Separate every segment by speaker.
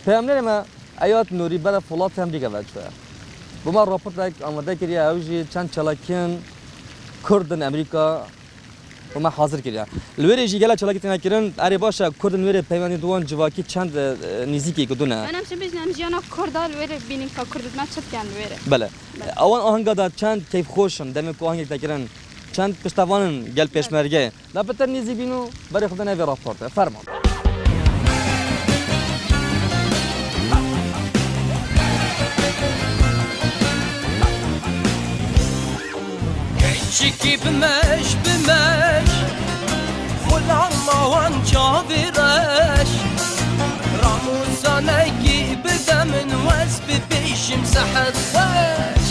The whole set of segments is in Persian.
Speaker 1: پیامنر ما ایات نوری برای فولاد امریکا وجه با ما راپورت آماده کردی اوجی چند چلاکین کردن امریکا و ما حاضر کردیم. لوری جیگلا چلاکی تنها کردن اری باشه کردن لوری پیمانی دوان جواکی چند نزیکی کدونه.
Speaker 2: من همش بیشتر جانا کردا لوری بینیم که کرد ما چت کن لوری.
Speaker 1: بله. آوان آهنگ داد چند کیف خوشن دمی که آهنگ تکرن چند پشتوانن گل پیشمرگه. لابتر نزی بینو برای خود نوی راپورت فرمان.
Speaker 3: شکی بمش فلان ماوان جاویرش راموزانکی بدمن وز ببیشم سحت وش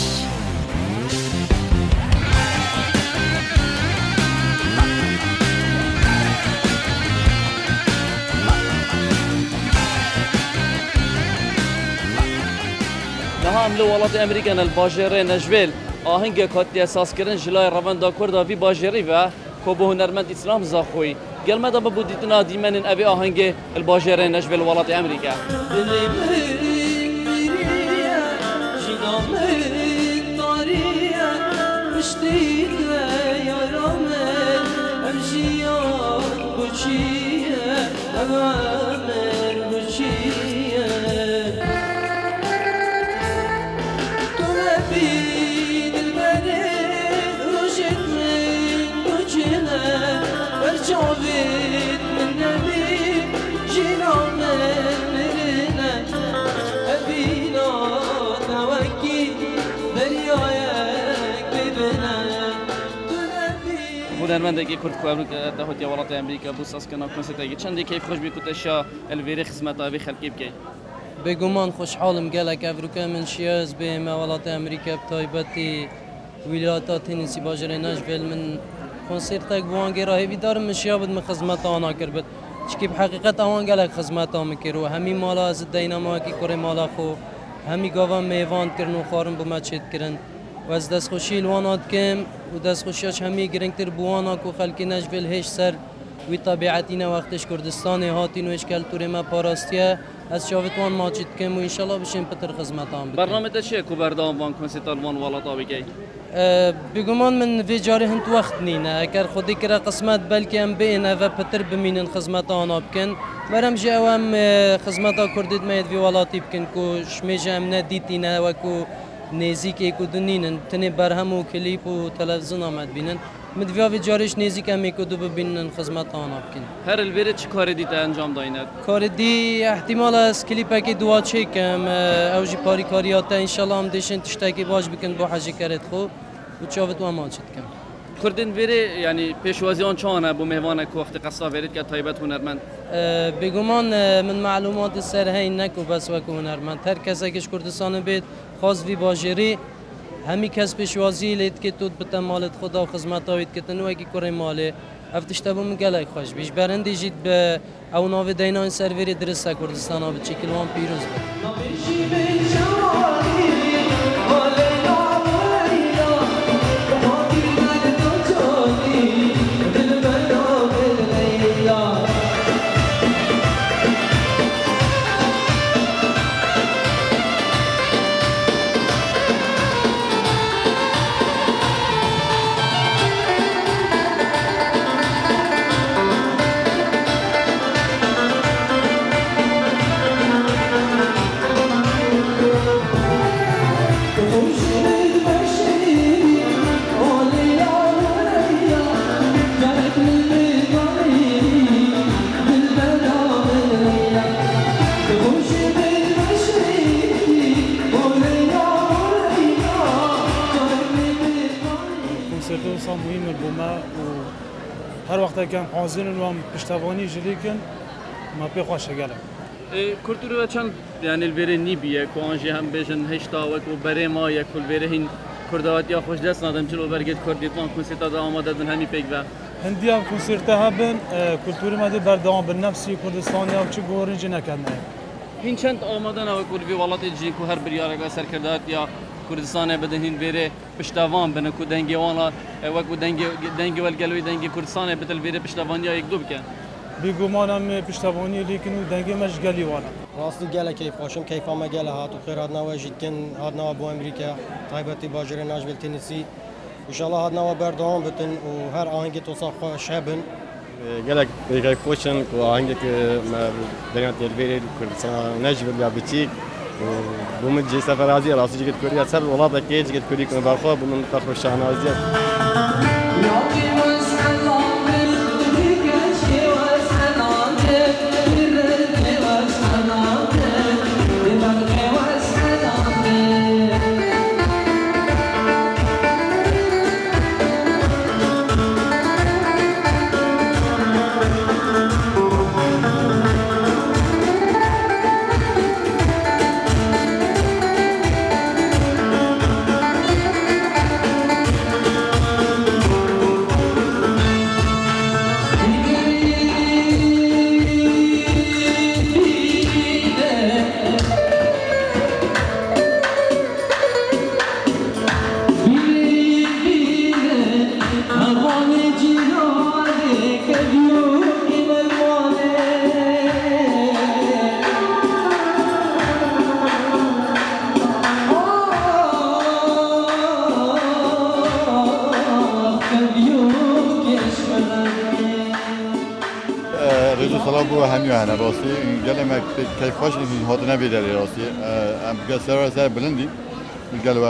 Speaker 4: نهام لولات امریکا الباجره نجویل آهنگ کاتی اساس کردن جلای رواندا کردا وی باجری و کوبه هنرمند اسلام زاخوی گل مدا بودیتنا دیمن ابي آهنگ الباجره نجویل ولات امریکا
Speaker 3: جاوید من نبی جنان مرنه ابینا نوکی دریایک ببینه
Speaker 4: هنرمند کی کرد کوامرو که هوتی ولات امریکا بوساس کنا کنسرت چندی کیف خوش بیکوتشا الویری خدمت آبی خلقی بکی
Speaker 5: بگمان خوشحالم گلک افریقا من شیاز به ولات امریکا بتایبتی ولایات تنسی باجر نجویل من کنسرت گوانگی راهی بیدارم مشیابد من خدمت آنها کرد چکی بحقیقت آن گلک خدمت آن میکرد و همی مالا از دیناما کی کره مالا خو همی گاوان میوان کردن و خارم با مچید کردن و از دست خوشی لوانات کم و دست خوشیش همی گرنگتر بوانا کو خلکی نجویل هیچ سر وی طبیعتینا وقتش کردستان هاتین و اشکال توری ما پاراستیه از شافتوان ماچید کم و انشالله بشیم پتر خدمت آن
Speaker 4: برنامه تشیه کو بردام وان کنسرت وان ولات آبی کی
Speaker 5: بگمان من وی جاری هنت وقت نینه اگر خودی کرا قسمت بلکه هم بینه و پتر بمینن خدمت آن بکن برام جوام خدمت کردید مید وی ولاتی بکن کو شمیجه هم ندیتینه و کو نزیک ایکو دنینن تنی برهم و کلیپ و تلویزیون آمد بینن مدویا وی جاریش نزیک هم ایکو دو ببینن خدمت آن بکن
Speaker 4: هر الویری چی کاری دیده انجام داینه
Speaker 5: کار دی احتمال است کلیپ که دوا چکم اوجی پاری کاریات انشالله هم دیشن تشتکی باش بکن با حاجی کرد خو و چاوت و ماچت کم
Speaker 4: کردن ویری یعنی پیشوازی آن چانه بو مهوانه کو وقت قصه ویرید که تایبت هنرمند
Speaker 5: بگمان من معلومات سر هین نکو بس و که هنرمند هر کسی که کردستان بید خاص وی باجری همی کس پیشوازی لید که تو بتم مالت خدا و خدمت هایید که تنوی که کره ماله افتش تبو مگلای خوش بیش برندی جید به او ناو دینان سروری درسته کردستان ها بچی کلوان پیروز بود
Speaker 6: مهم بوما و هر وقت كان حاضرين وام پشتوانی جلیکن ما بخواش گله.
Speaker 4: کلتور چند یعنی الویری نیبیه که آنجی هم بیشن هشتا و کو برای ما یک الویری هین کردوات یا خوش دست ندم چلو برگت کردیت وان کنسرت دا آماده دن همی پیک و
Speaker 6: هندی هم کنسرت ها بن کلتوری ماده بردام بالنفسی کردستانی هم چه گورنج نکنه.
Speaker 4: هین چند آماده نه و کلوی ولات جی کو هر بریاره که سر کردات یا کردستان بدن هین ویری پشتوان بن کو دنگی وانا و کو دنگی ولگلوی دنگی کردستان بدل ویری پشتوان یا یک دو بکن.
Speaker 6: بگومان هم پشتوانی لیکن و دنگی مش گلی والا
Speaker 7: راستی گله کیف خوشم کیف ما گله هات و خیر هاتنا واجد کن هاتنا بو امریکا تایبتی باجر ناشویل تنسی ان شاء الله هاتنا بردوام بتن و هر آهنگ توصاف شابن
Speaker 8: قالك كيف خوشن وعندك ما بنات البيت كردستان نجم يا بتيك وبمجي سفر هذه راسي جيت كوريا سر والله بكيت جيت كوريا كنا برخو بمن طرف الشهنازيه
Speaker 9: رجل صلابو همیو هنر راستی گله ما کیف خوش این هات نبیداری راستی ام گسر سر بلندی گله و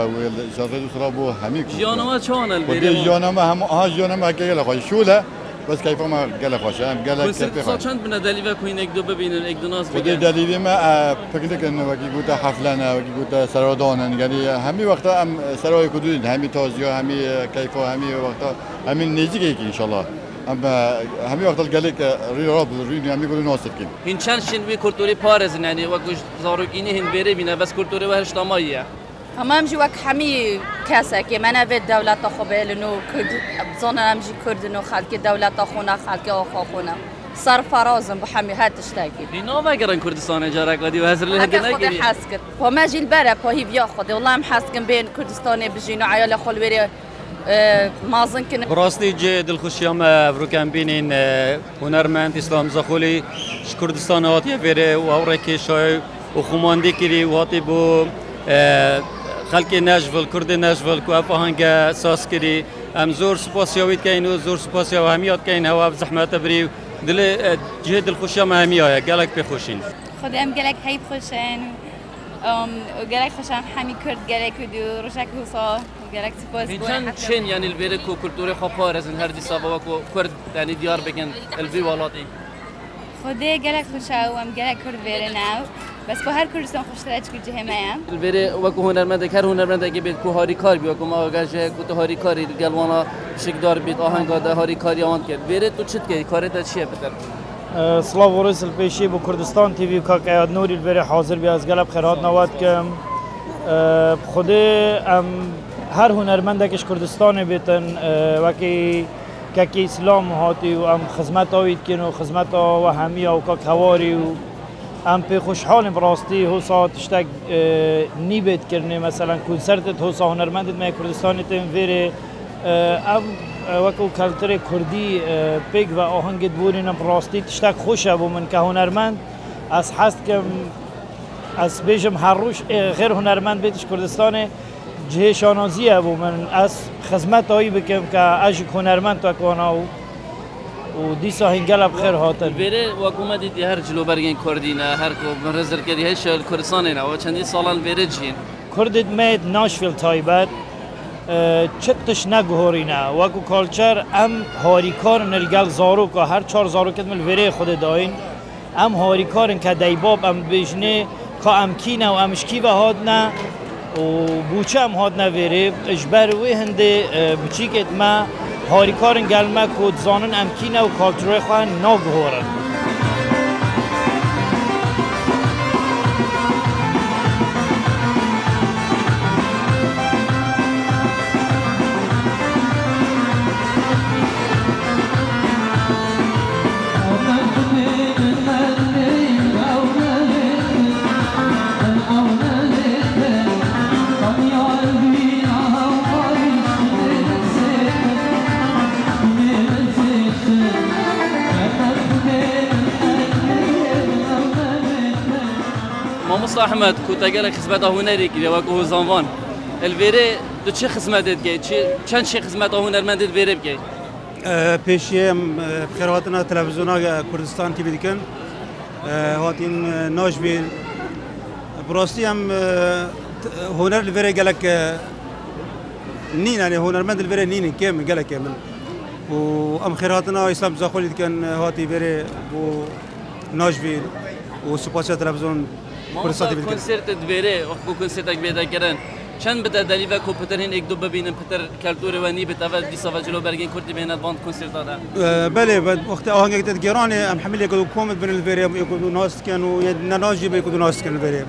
Speaker 9: رجل صلابو همی
Speaker 4: جیانما چون
Speaker 9: البته جیانما هم جیانما گله خوش شوله بس کیف ما گله خوش ام گله کیف خوش
Speaker 4: چند بنا دلیل کوین یک دو ببینن یک دو ناس
Speaker 9: بگن دلیلی ما فکر کنم وقتی گوته حفلانه وقتی گوته سرودانن یعنی همی وقتا ام سرای کدود همی تازیا همی کیف همی وقتا همی نزدیکی ان شاء الله اما همي وقت الجالك رياض ريني عم يقولوا ناصر كين
Speaker 4: هن چند شن وی کلتوری پارز يعني وقت زاروگینی هن بره بینه بس کلتوری وهش تمایه
Speaker 10: همام جی وقت همی کسا که من اوه دولت خوبه لنو کرد بزنم همجی کرد نو خالک دولت خونه خالک آخا خونه سرفرازم به همی هاتش تاکی
Speaker 4: بینا وگرن کردستان جارک ودی و هزر له
Speaker 10: اگه خود حس کرد پا ما جیل بره پا هی بیا خوده والله هم حس کن بین کردستان بجینو عیال خلوری مازن كن
Speaker 11: براستي جي دلخوشيام افروكان بينين هنرمند اسلام زخولي كردستان هاتي فيري واوركي شاي وخماندي كري وهاتي بو خلق ناشفل كرد ناشفل كو افهانجا ساس كري ام زور سپاسياويت كاين زور سپاسيا وهميات كاين هوا زحمه بري دل جي دلخوشيام هميا قالك بخوشين
Speaker 2: خدام قالك هيب خوشن قالك خوشم حمي كرد قالك ودو رجاك وصا قالك سپاس
Speaker 4: چند چن يعني البيرك وكلتوري خبارزن هر دي سبا وكو كرد يعني ديار بكن الفي والاتي
Speaker 2: خدي قالك خوشا وام قالك كرد بيرنا بس بهر كردستان خوشترش كل جهه مايا
Speaker 4: البيري وكو هنرمند هر هنرمند اگه بيت كو هاري كار بيو كما اگه كو هاري كاري گلوانا شكدار بيت آهنگا ده هاري كاري آن کرد بيري تو چت کی کارت چیه بتر
Speaker 12: سلاو ورس البيشي بو كردستان تي في كاك اياد نوري البيري حاضر بياز قلب خيرات نوات كم خدي ام هر هنرمندکش کردستان بیتن وکی که اسلام هاتی و ام خدمت آوید کن و خدمت و همی و که کواری و ام پی خوشحالم براستی حسا تشتک نیبت کرنه مثلا کنسرتت حسا هنرمندت می کردستان تیم ویره ام وکو کلتر کردی پیگ و آهنگت بورین براستی تشتک خوشه بو من که هنرمند از حست کم از بیجم هر روش غیر هنرمند بیتش کردستان جه شانازیه و من از خدمت هایی بکم که اجی هنرمند تو کوانا و دیسا هنگل بخیر هاتن
Speaker 4: بره حکومتی دی هر جلو برگن کردینه هر کو منظر کردی هیچ کردستان نه و چندی سالان بره جین
Speaker 12: کردت مید ناشویل تایبت چتش نگهورینه و کو کالچر ام هاریکارن الگل زارو که هر 4 زارو کد مل وره خود داین ام هاریکارن که دیباب ام بجنه که ام کینه و امشکی به هادنه و بوچه هم هاد نویره اجبر وی هنده بچیکت ما هاریکارن گلمه کود زانن امکینه و کالتروی خواه ناگهورن
Speaker 3: Yeah.
Speaker 4: مامۆستا ئەحمەد کوتەگەلێک خزمەتە هونەرێکی وەکو زانوان الڤێرێ دو چه خزمەتێت بکەیت چەند شێ خزمەتە هونەرمەندت vêrê بکەیت
Speaker 13: پێشیە خێرهاتنە تەلەڤیزیۆنا کوردستان تیڤی دیکەن هاتین ناژڤێل بڕاستی ئەم هونەر li vêrê gelek nîn yani hunermend li vêrê nînin kêm gelekê min û em xêrhatina İslam Zaxolî dikin hatî vêrê bû najvîl û spasiya televîzyon Kurdistan tîvî dikin.
Speaker 4: konsertet vêrê wexku konsertek bêdekirin çend bide delî ve ku piter hin ek du bibînin piter kelturê we nî bit ev dîsa ve cilo bergên Kurdî bêne van konserta de
Speaker 13: belê wextê ahengek te geranê em hemilê ku komit bin li vêrê ku nas dikin û nenas jî bê ku nas dikin li vêrê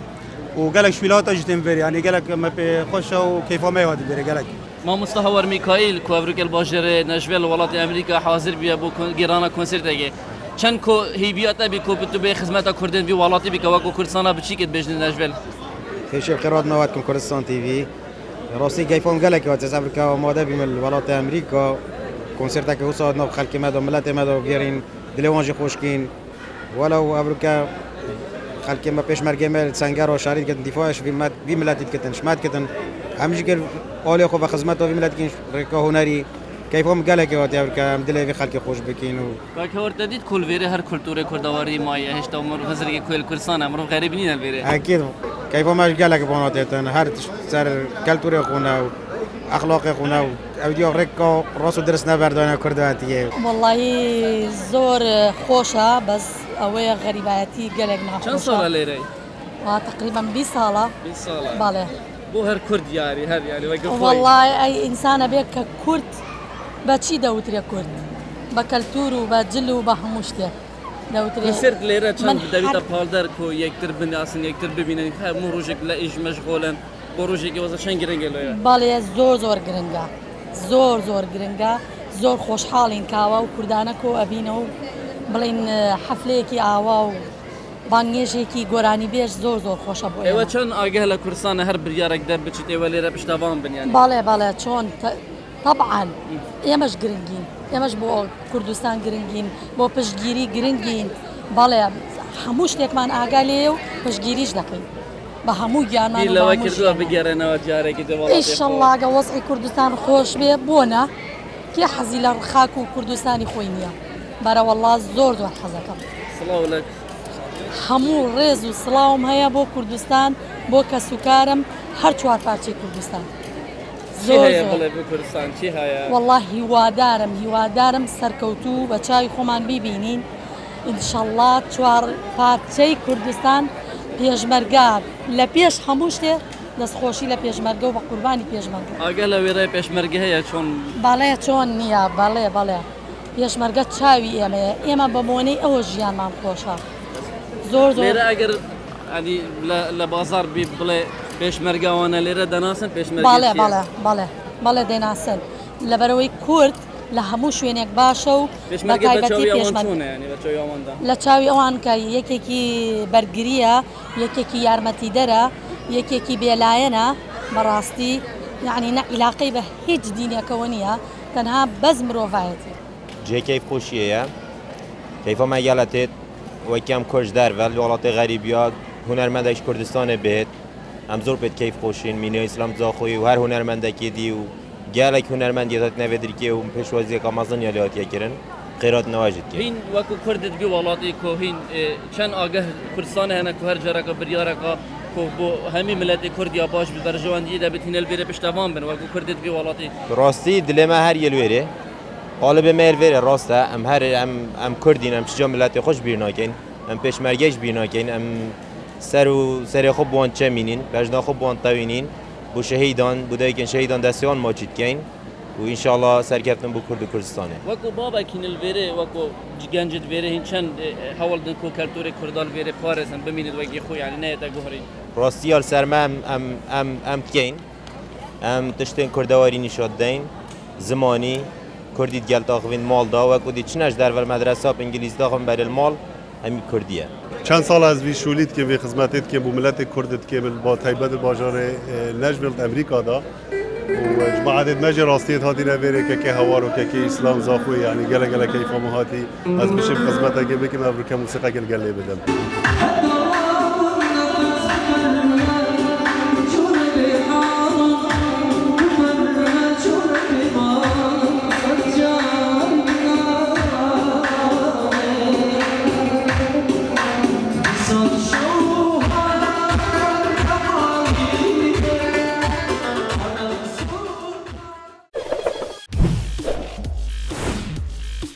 Speaker 13: û gelek şwîlata jî tên vêrê yani gelek me pê xweş û keyfa me hatî vêrê gelek.
Speaker 4: مامۆستا هەوەر میکایل ku Evrûkê li Bajarê Nejbel li welatê Amerîka hazir bûye bû gêrana konsertekê çend ku hîbiya te bî ku tu bê xizmeta Kurdên vî welatî bike wekû Kurdistana biçîkê bêjin Nejbel
Speaker 14: پێشێ خێرهاتنەوەتکم کوردستان تیڤی ڕاستی گەیفۆم gelekê ez Afrika amade bîm li welatê Amerîka konsertekê wisa nav xelkê me da miletê me da gêrîn dilê wan jî xweşkîn welaw Evrûka xelkê me pêşmergê me li senger û şerî dikin dîfaş vî miletî dikitin şmet dikitin em jî kir alê xwe ve xizmeta vî milet dikin rêka hunerî keyfom gelekê hatî Evrûka em dilê vî xelkê xweş bikîn û
Speaker 4: Bakıver dedit kul veri her kulturê kurdawarî maye heşta umur hazırki kul Kurdistan emro garip nîne veri
Speaker 14: ekîd keyfom me gelek bana têtin her ser kelturê xwe û اخلاقی خونه و اودیا رکا راست و درست نبردانه کرده هاتیه
Speaker 10: والله زور خوشة بس أوي غريباتي قلق نخوشة
Speaker 4: چند ساله لیره؟
Speaker 10: تقريبا 20 سالة
Speaker 4: 20 ساله
Speaker 10: بله
Speaker 4: بو هر کرد یاری هر یعنی وقت
Speaker 10: والله أي إنسان بيك كرد بتشي دوتري كرد بكالتور وبجل وبهموشته دوتري
Speaker 4: konser لیره چند دویتا پالدر کو یکتر بنیاسن یکتر ببینن هر مروجك لا ايش مشغولن بروجك واسه شن گرنگ لویا
Speaker 10: بالي زور گرنگا زور گرنگا زور خوشحالين كاوا وكردانكو أبينو بلين حفليكي آوا بانگێژێکی گۆرانی بێژ زۆر خۆشە بۆ
Speaker 4: ئێوە چەند ئاگەه لە کوردستانە هەر بریارێک دەربچیت ئێوە لێرە پشتەوان بنیان
Speaker 10: باڵێ چۆن طبعاً ئێمەش گرنگین ئێمەش بۆ کوردستان گرنگین بۆ پشتگیری گرنگین باڵێ هەموو شتێکمان ئاگا لێ و پشتگیریش دەکەین بە هەموو گیانمان
Speaker 4: لەوە کردووە بگەڕێنەوە جارێکی
Speaker 10: ئینشەڵڵا گە وەزعی کوردستان خۆش بێ بۆنە کێ حەزی لە خاک و کوردستانی خۆی نییە بەرە وەڵڵا زۆر حەزەکەم
Speaker 4: سڵاو لەک
Speaker 10: هەموو ڕێز و سڵاوم هەیە بۆ کوردستان بۆ کەسوکارم هەر چوار پارچەی کوردستان
Speaker 4: زۆر کوردستان چی هەیە
Speaker 10: وەڵڵا هیوادارم سەرکەوتوو بە چاوی خۆمان بیبینین ئینشەڵڵا چوار پارچەی کوردستان پێشمەرگە لە پێش هەموو شتێ دەستخۆشی لە پێشمەرگە و بە قوربانی پێشمەرگە
Speaker 4: ئاگە لە وێرەی پێشمەرگە هەیە چۆن
Speaker 10: باڵێ چۆن نییە باڵێ پێشمەرگە چاوی ئێمە بە بۆنەی ئەوە ژیانمان خۆشە زۆر
Speaker 4: لێرە ئەگەر لە بازار بی بڵێ پێشمەرگەوانە لێرە دەناسن پێشمەرگە
Speaker 10: باڵێ دەناسن لەبەرەوەی کورد لە هەموو شوێنێک باشە و بەتایبەتی لە چاوی ئەوان کە یەکێکی بەرگریە یەکێکی یارمەتیدەرە یەکێکی بێلایەنە بەڕاستی یعنی نە عیلاقەی بە هیچ دینێکەوە نییە تەنها بەز مرۆڤایەتی
Speaker 15: جێ کەیف خۆشیەیە کەیفەمە گەلەتێت وەکیام کۆشدار بە وڵاتی غەریبیا هونەرمەندێک کوردستانە بێت ئەم زۆر پێت کەیف خۆشین مینە ئیسلام زاخۆی و هەر هونەرمەندێکی دی و گالێک هونەرمەندیەت نەوێدرکێ و پێشوازیەکە مەزنیا لێهاتیەکردن قیرات نەواژت کرد
Speaker 4: هین وەکو کوردت بی وڵاتی کۆ هین چەند ئاگەه کوردستانە هەنە کو هەر جارەکە بریارەکە کۆ بۆ هەمی ملەتی کوردیا باش بەرژەوەندی دەبێت هینە لێرە پشتەوان بن وەکو کوردت بی وڵاتی
Speaker 15: ڕاستی دلێمە هەر یەلوێرێ حالا به مهر ویره راسته ام هر ام کردین ام شجاع ملت خوش بیر ناکن ام پیشمرگش بیر ناکن ام سر خوب وان چه مینین بجنا خوب وان توینین بو شهیدان بودایی که شهیدان دستیان ماچید کن و ان شاء الله سرکفتن بو کرد کردستانه
Speaker 4: وکو بابا کینل ویره وکو جنجد ویره هین چند حوال دن کو کلتور کردال ویره پارسن ببینید وگی خو یعنی نه تا گوهری
Speaker 15: راستیال سرما ام کین ام تشتین کردواری نشاد دین زمانی کردید گل تاخوین مال دا و کدی چنش در ور مدرسه انگلیس داخم بر المال همین کردیه
Speaker 16: چند سال از وی شولید که وی خدمتید که بو ملت کردت که با تایبت باجار نجبل امریکا دا و بعد مجر راستیت هاتی نویره که هوارو که اسلام زاخوی یعنی گله کیفا هاتی از بشیم خدمت اگه بکیم ابرو که موسیقی گل بدم